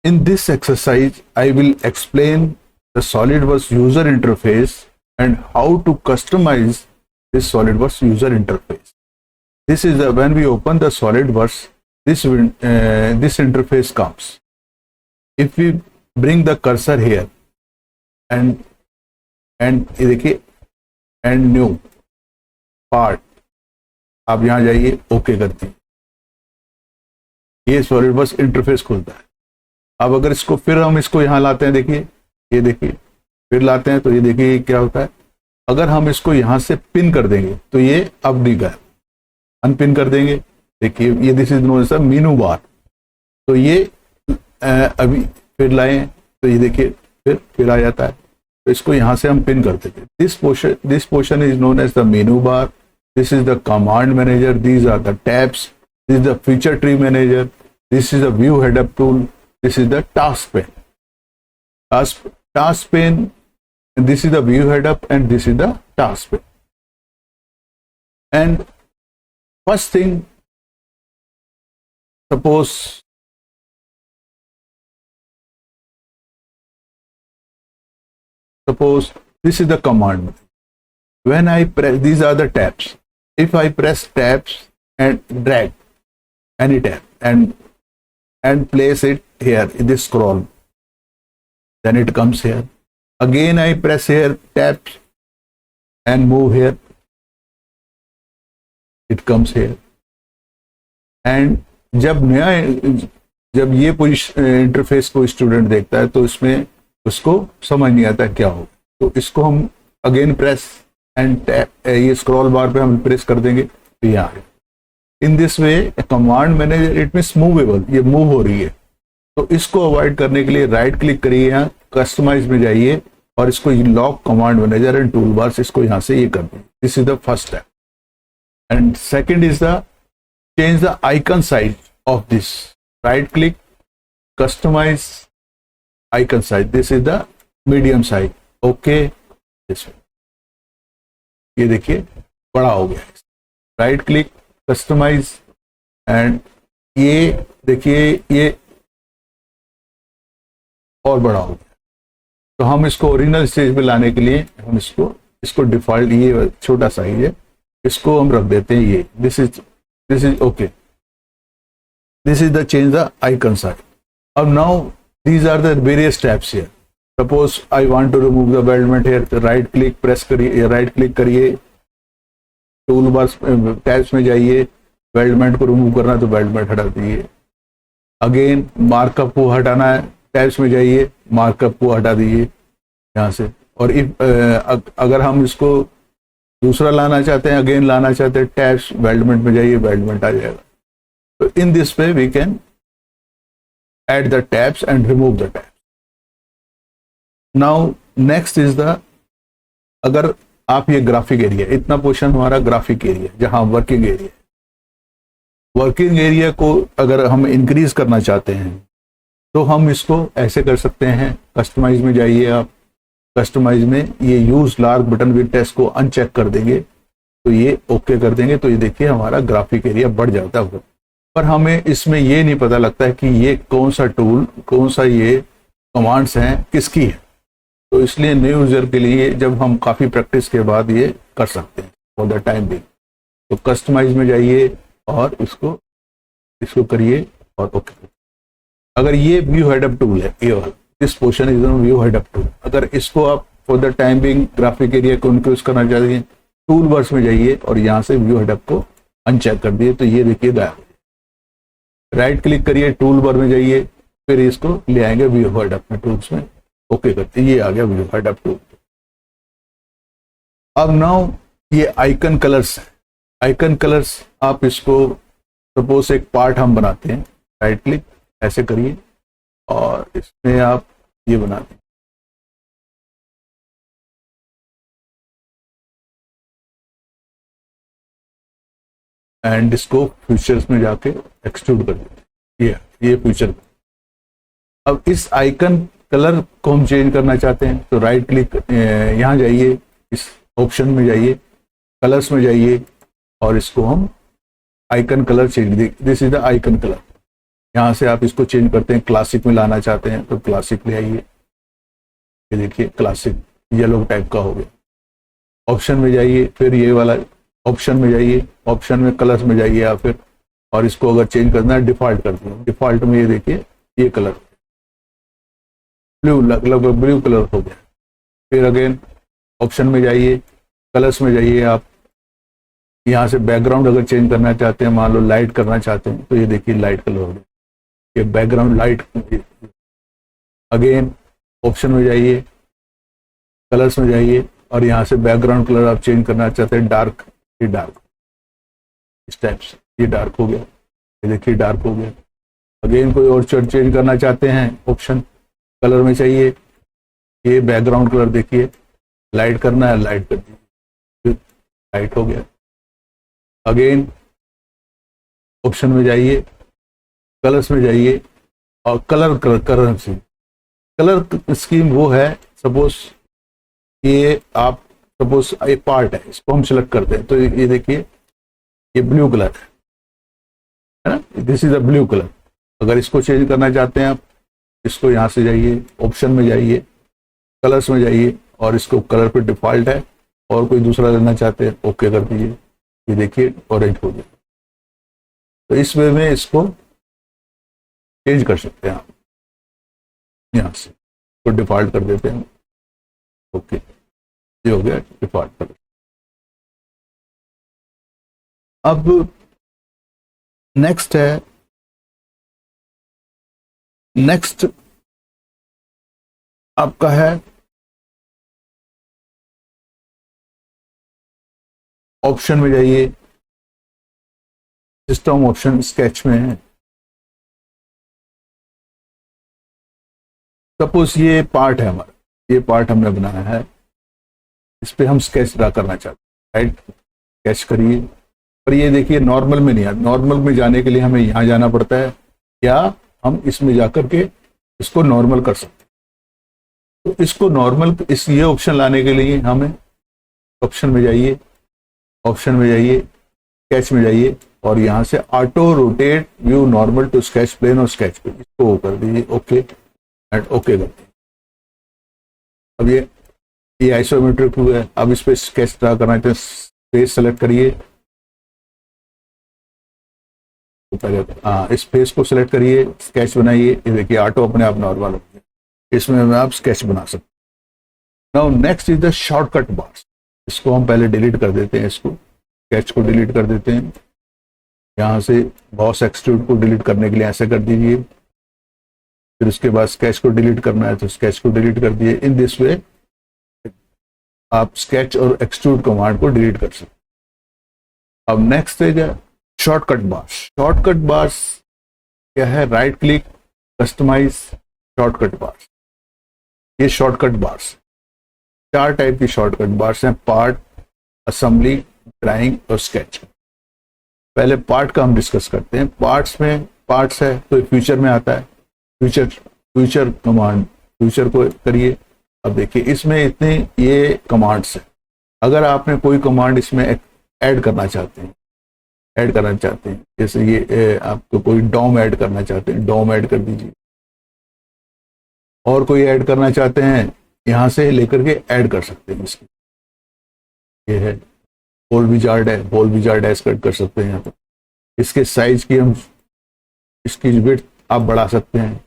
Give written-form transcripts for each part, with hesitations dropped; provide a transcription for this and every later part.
In this exercise, I will explain the SolidWorks user interface and how to customize this SolidWorks user interface. This is when we open the SolidWorks, this interface comes. If we bring the cursor here and देखिए and new part, आप यहाँ जाइए, okay करती, ये SolidWorks interface खुलता है. अब अगर इसको फिर हम इसको यहाँ लाते हैं, देखिए ये देखिए, फिर लाते हैं तो ये देखिए क्या होता है. अगर हम इसको यहाँ से पिन कर देंगे तो ये अब नहीं गया, अनपिन कर देंगे, देखिए ये this is known as the menu bar. तो ये अभी फिर लाए तो ये देखिए फिर आ जाता है. तो इसको यहाँ से हम पिन कर देंगे. This portion is known as the menu bar. This is the command manager. These are the tabs. This is the feature tree manager. This is the view head up tool. This is the task pane. Task pane. This is the view head up, and this is the task pane. And first thing, suppose this is the command. When I press, these are the tabs. If I press tabs and drag any tab and place it here in this scroll, then it comes here. Again I press here tabs and move here, it comes here. And जब ये interface को student देखता है तो इसमें उसको समझ नहीं आता क्या हो. तो इसको हम अगेन प्रेस एंड टैप, ये स्क्रॉल बार पे हम प्रेस कर देंगे तो ये आ गया. इन this way command manager, it means movable, ये मूव हो रही है. तो इसको अवॉइड करने के लिए राइट क्लिक करिए, यहाँ कस्टमाइज में जाइए और इसको lock command manager and tool bars, इसको यहाँ से ये कर दें. This is the first step. And second is the change the icon size of this. Right click, customise icon size. This is the medium size. Okay, this ये देखिए बड़ा हो गया. राइट क्लिक, कस्टमाइज, एंड ये देखिए ये और बड़ा हो गया. तो हम इसको ओरिजिनल स्टेज पे लाने के लिए हम इसको डिफॉल्ट, ये छोटा साइज है, इसको हम रख देते हैं ये. This is okay. This is the change the icon size. अब now these are the various tabs here. Suppose I want to remove the weldment here, तो राइट क्लिक प्रेस करिए, राइट क्लिक करिए, टूल बार टैब्स में जाइए, weldment को remove करना है तो वेल्डमेंट हटा दीजिए. अगेन मार्कअप को हटाना है, टैब्स में जाइए, मार्कअप को हटा दीजिए यहाँ से. और इफ अगर हम इसको दूसरा लाना चाहते हैं, अगेन लाना चाहते हैं, टैब्स वेल्डमेंट में जाइए, वेल्डमेंट आ जाएगा. तो in this way we can add the tabs and remove the tabs. Now next is the, अगर आप ये ग्राफिक एरिया, इतना पोर्शन हमारा ग्राफिक एरिया, जहां वर्किंग एरिया, वर्किंग एरिया को अगर हम इंक्रीज करना चाहते हैं तो हम इसको ऐसे कर सकते हैं. कस्टमाइज में जाइए आप, कस्टमाइज में ये use large button with text को अनचेक कर देंगे तो ये ओके कर देंगे. तो ये देखिए हमारा ग्राफिक एरिया बढ़ जाता है. पर हमें इसमें ये नहीं पता लगता है कि ये कौन सा टूल, कौन सा ये कमांड्स हैं, किसकी है. तो इसलिए न्यू यूजर के लिए जब हम काफ़ी प्रैक्टिस के बाद ये कर सकते हैं फॉर द टाइम बिंग. तो कस्टमाइज में जाइए और इसको करिए और ओके. अगर ये व्यू हेड अप टूल है, ये वाला, this portion is view head up tool, अगर इसको आप for the time being graphic area को इंक्रीज करना चाहते हैं, टूल बार्स में जाइए और यहाँ से व्यू हेड अप को अनचेक कर दिए तो ये देखिए गायब. राइट क्लिक करिए, टूल बार में जाइए, फिर इसको ले आएंगे व्यू हेड अप में, टूल्स में ओके करते, ये आ गया व्यू हेड अप टूल. अब नाउ ये आइकन कलर्स है. आइकन कलर्स आप इसको, सपोज एक पार्ट हम बनाते हैं, राइट क्लिक ऐसे करिए और इसमें आप ये बना दें. एंड इसको फीचर्स में जाके एक्सट्रूड कर देते हैं. ये फीचर. अब इस आइकन कलर को हम चेंज करना चाहते हैं तो राइट क्लिक, यहाँ जाइए, इस ऑप्शन में जाइए, कलर्स में जाइए और इसको हम icon colour change, this is the icon colour. यहाँ से आप इसको चेंज करते हैं, क्लासिक में लाना चाहते हैं तो क्लासिक ले आइए। ये देखिए क्लासिक येलो टाइप का हो गया। ऑप्शन में जाइए, फिर ये वाला ऑप्शन में जाइए, ऑप्शन में कलर्स में जाइए आप फिर, और इसको अगर चेंज करना है डिफॉल्ट कर दिए। डिफॉल्ट में ये देखिए ये कलर ब्लू, लगभग ब्लू कलर हो गया। फिर अगेन ऑप्शन में जाइए, कलर्स में जाइए आप, यहाँ से बैकग्राउंड अगर चेंज करना चाहते हैं, मान लो लाइट करना चाहते हैं तो ये देखिए लाइट कलर हो गया, ये बैकग्राउंड लाइट। अगेन ऑप्शन में जाइए, कलर्स में जाइए, और यहाँ से बैकग्राउंड कलर आप चेंज करना चाहते हैं डार्क, ये डार्क इस टाइप से, ये डार्क हो गया, ये देखिए डार्क हो गया। अगेन कोई और चेंज करना चाहते हैं, ऑप्शन कलर में चाहिए, ये बैकग्राउंड कलर देखिए लाइट करना है, लाइट कर दीजिए, लाइट हो गया। अगेन ऑप्शन में जाइए, कलर्स में जाइए, और कलर स्कीम वो है, सपोज ये आप सपोज एक पार्ट है, इसको हम सिलेक्ट करते हैं तो ये देखिए ये ब्लू कलर है ना, this is a blue colour. अगर इसको चेंज करना चाहते हैं आप, इसको यहाँ से जाइए, ऑप्शन में जाइए, कलर्स में जाइए, और इसको कलर पे डिफॉल्ट है, और कोई दूसरा लेना चाहते हैं ओके कर दीजिए, ये देखिए ऑरेंज हो गया। तो इस वे में इसको चेंज कर सकते हैं आप, यहाँ से तो डिफॉल्ट कर देते हैं, ओके ये हो गया डिफॉल्ट कलर। अब नेक्स्ट है, नेक्स्ट आपका है ऑप्शन में जाइए, सिस्टम ऑप्शन स्केच में है। सपोज ये पार्ट है हमारा, ये पार्ट हमने बनाया है, इस पे हम स्केच ड्रा करना चाहते हैं, राइट, स्केच करिए। पर ये देखिए नॉर्मल में नहीं है, नॉर्मल में जाने के लिए हमें यहाँ जाना पड़ता है, या हम इसमें जाकर के इसको नॉर्मल कर सकते हैं। तो इसको नॉर्मल, इस ये ऑप्शन लाने के लिए हमें ऑप्शन में जाइए, ऑप्शन में जाइए, स्केच में जाइए, और यहाँ से auto rotate view normal to sketch plane और स्केच पे, इसको कर दीजिए ओके एंड ओके कर दीजिए। अब ये आइसोमेट्रिक व्यू है। अब इस पे स्केच ड्रा करना चाहते हैं, स्पेस सेलेक्ट करिए, तो पहले इस फेस को सिलेक्ट करिए, स्केच बनाइए, ये देखिए ऑटो अपने आप नॉर्मल हो गया। इसमें आप स्केच बना सकते हैं। Now next is the shortcut bars. इसको हम पहले डिलीट कर देते हैं, इसको स्केच को डिलीट कर देते हैं। यहाँ से बॉस एक्सट्रूड को डिलीट करने के लिए ऐसे कर दीजिए, फिर उसके बाद स्केच को डिलीट करना है तो स्केच को डिलीट कर दिए। इन दिस वे आप स्केच और एक्सट्रूड कमांड को डिलीट कर सकते हैं। अब नेक्स्ट है शॉर्टकट बार्स। शॉर्टकट बार्स क्या है? Right click, customise shortcut bars. ये शॉर्टकट बार्स 4 टाइप की शॉर्टकट बार्स हैं, पार्ट, असेंबली, ड्राइंग और स्केच। पहले पार्ट का हम डिस्कस करते हैं। पार्ट्स में पार्ट्स है तो फ्यूचर में आता है, फ्यूचर कमांड, फ्यूचर को करिए। अब देखिए इसमें इतने ये कमांड्स हैं। अगर आपने कोई कमांड इसमें ऐड करना चाहते हैं, जैसे ये आपको कोई डॉम ऐड करना चाहते हैं, डॉम ऐड कर दीजिए। और कोई ऐड करना चाहते हैं, यहाँ से लेकर के ऐड कर सकते हैं। इसकी ये है होल विजार्ड है, होल विजार्ड ऐड कर सकते हैं यहाँ पर। इसके साइज की हम, इसकी विड्थ आप बढ़ा सकते हैं,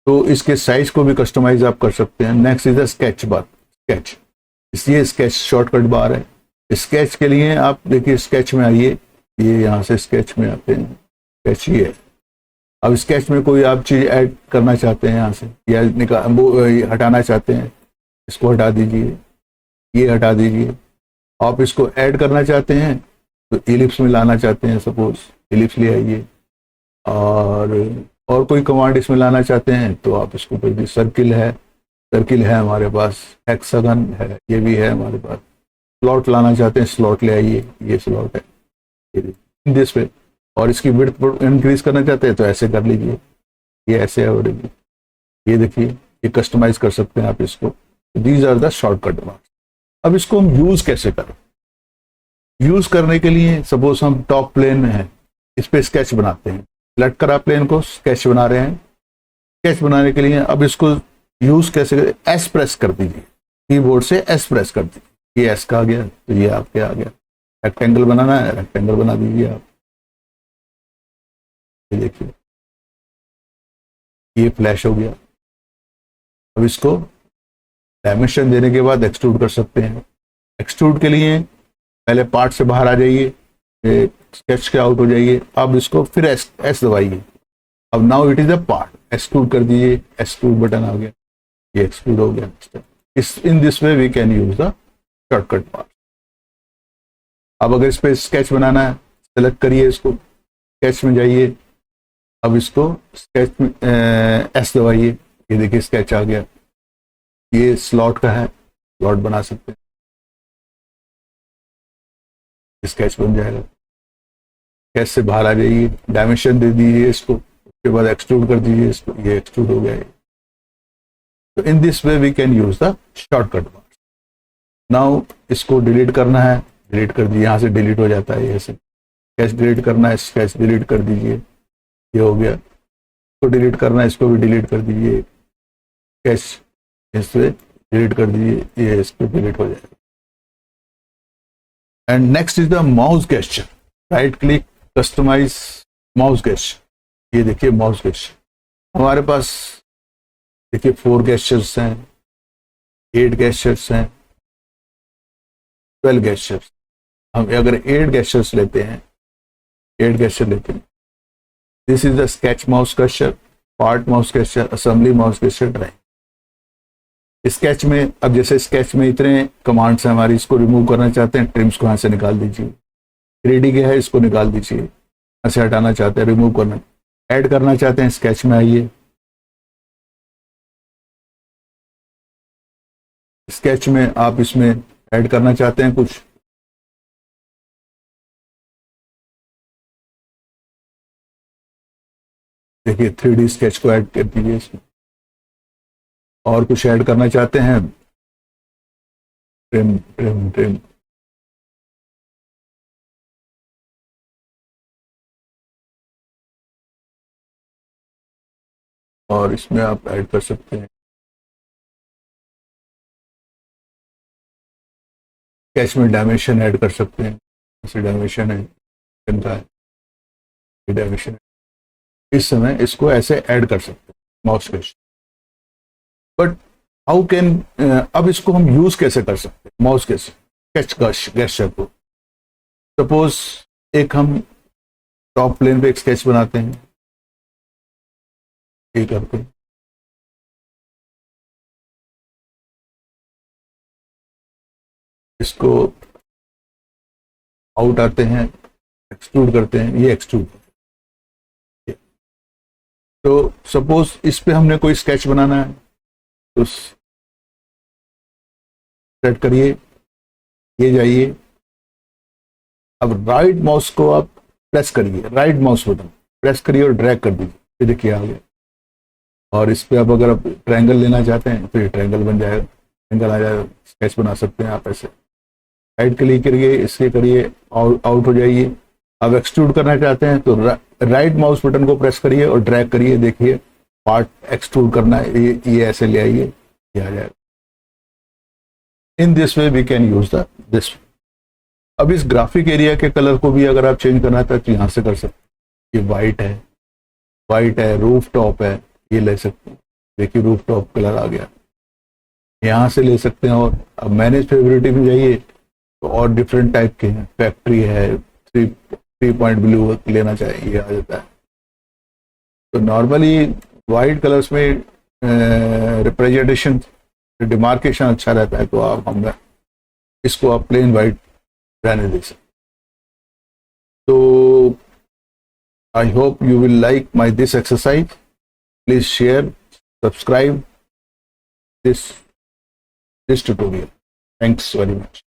तो इसके साइज को भी कस्टमाइज आप कर सकते हैं। Next is the sketch bar. Sketch, इसलिए स्केच शॉर्टकट बार है। स्केच के लिए आप देखिए स्केच में आइए, ये यहाँ से स्केच में आते हैं, स्केच ही है। अब स्केच में कोई आप चीज ऐड करना चाहते हैं यहाँ से, या हटाना चाहते हैं, इसको हटा दीजिए, ये हटा दीजिए। आप इसको ऐड करना चाहते हैं तो इलिप्स में लाना चाहते हैं, सपोज इलिप्स ले आइए। और कोई कमांड इसमें लाना चाहते हैं तो आप इसको कर दीजिए। सर्किल है हमारे पास, हेक्सागन है, ये भी है हमारे पास। स्लॉट लाना चाहते हैं, स्लॉट ले आइए, ये स्लॉट है दिस पे। और इसकी विड्थ इंक्रीज करना चाहते हैं तो ऐसे कर लीजिए, ये ऐसे है। और ये देखिए, ये कस्टमाइज कर सकते हैं आप इसको। These are the shortcut bars. अब इसको हम यूज कैसे करें? यूज करने के लिए सपोज हम टॉप प्लेन में हैं, इस पे स्केच बनाते हैं। सेलेक्ट करा प्लेन को, स्केच बना रहे हैं। स्केच बनाने के लिए अब इसको यूज कैसे करें, एस प्रेस कर दीजिए, कीबोर्ड से एस प्रेस कर दीजिए। ये एस का आ गया, तो ये आपके आ गया। रेक्टेंगल बनाना है, रेक्टेंगल बना दीजिए आप। ये देखिए ये फ्लैश हो गया। अब इसको डायमेंशन देने के बाद एक्सट्रूड कर सकते हैं। एक्सट्रूड के लिए पहले पार्ट से बाहर आ जाइए, स्केच के आउट हो जाइए। अब इसको फिर एस दबाइए। अब now it is a part, extrude कर दीजिए, एक्सट्रूड बटन आ गया, ये एक्सट्रूड हो गया। इस in this way we can use the shortcut part. अब अगर इस पे स्केच बनाना है, सेलेक्ट करिए इसको, स्केच में जाइए। अब इसको स्केच में एस दबाइए, ये देखिए स्केच आ गया। ये स्लॉट का है, स्लॉट बना सकते हैं, स्केच बन जाएगा। स्केच से बाहर आ जाइए, डायमेंशन दे दीजिए इसको, उसके बाद एक्सट्रूड कर दीजिए इसको, ये एक्सट्रूड हो गया। तो in this way we can use the shortcut part. Now इसको डिलीट करना है, डिलीट कर दीजिए, यहाँ से डिलीट हो जाता है। ऐसे स्केच डिलीट करना है, स्केच डिलीट कर दीजिए, ये हो गया। इसको डिलीट करना है, इसको भी डिलीट कर दीजिए, स्केच इससे डिलीट कर दीजिए, ये इसको डिलीट हो जाएगा। And next is the mouse gesture. Right click, customise mouse gesture. ये देखिए माउस गेस्चर हमारे पास देखिए 4 गेस्चर्स हैं, 8 गेस्चर्स हैं, 12 गेस्चर्स। हम अगर 8 गेस्चर्स लेते हैं, 8 गेस्चर लेते हैं, this is the sketch mouse gesture, part mouse gesture, assembly mouse gesture, drawing. Sketch में अब जैसे स्केच में इतने कमांड्स हैं हमारी, इसको रिमूव करना चाहते हैं, ट्रिम्स को यहाँ से निकाल दीजिए। 3D के है, इसको निकाल दीजिए, यहाँ से हटाना चाहते हैं, रिमूव करना, ऐड करना चाहते हैं, स्केच में आइए, स्केच में आप इसमें ऐड करना चाहते हैं कुछ, देखिए 3D स्केच को ऐड कर दीजिए इसमें। और कुछ ऐड करना चाहते हैं, ट्रिम ट्रिम ट्रिम, और इसमें आप ऐड कर सकते हैं। स्केच में डायमेंशन ऐड कर सकते हैं, जैसे डायमेंशन है, डायमेंशन इस समय इसको ऐसे ऐड कर सकते हैं mouse gesture. But how can, अब इसको हम यूज कैसे कर सकते हैं माउस स्केच गेस्चर को। सपोज एक हम टॉप प्लेन पे एक स्केच बनाते हैं, ये करते हैं, इसको आउट आते हैं, एक्सट्रूड करते हैं, ये एक्सट्रूड। तो सपोज इस पे हमने कोई स्केच बनाना है, तो सेट करिए, ये जाइए। अब राइट माउस को आप प्रेस करिए, राइट माउस बटन प्रेस करिए और ड्रैग कर दीजिए, ये देखिए आ गया। और इस पे अब अगर आप ट्रायंगल लेना चाहते हैं तो ये ट्रायंगल बन जाएगा, ट्रायंगल आ जाएगा, स्केच बना सकते हैं आप ऐसे। राइट क्लिक करिए, इसके करिए, आउट हो जाइए। अब एक्सट्रूड करना चाहते हैं तो राइट माउस बटन को प्रेस करिए और ड्रैग करिए, देखिए पार्ट एक्सट्रूड करना है, ये ऐसे ले आइए, ये आ जाएगा। In this way we can use the this. अब इस ग्राफिक एरिया के कलर को भी अगर आप चेंज करना चाहते तो यहाँ से कर सकते हैं। ये वाइट है, रूफ टॉप है, ये ले सकते हैं, देखिए रूफ टॉप कलर आ गया, यहाँ से ले सकते हैं। और अब मैनेज फेवरेट में जाइए तो और डिफरेंट टाइप के हैं, फैक्ट्री है, 3 पॉइंट ब्लू लेना चाहिए, ये आ जाता है। तो नॉर्मली वाइट कलर्स में रिप्रेजेंटेशन डिमार्केशन अच्छा रहता है, तो आप हम इसको आप प्लेन वाइट रहने दे सकते। तो I hope you will like my this exercise. Please share, subscribe this tutorial. Thanks very much.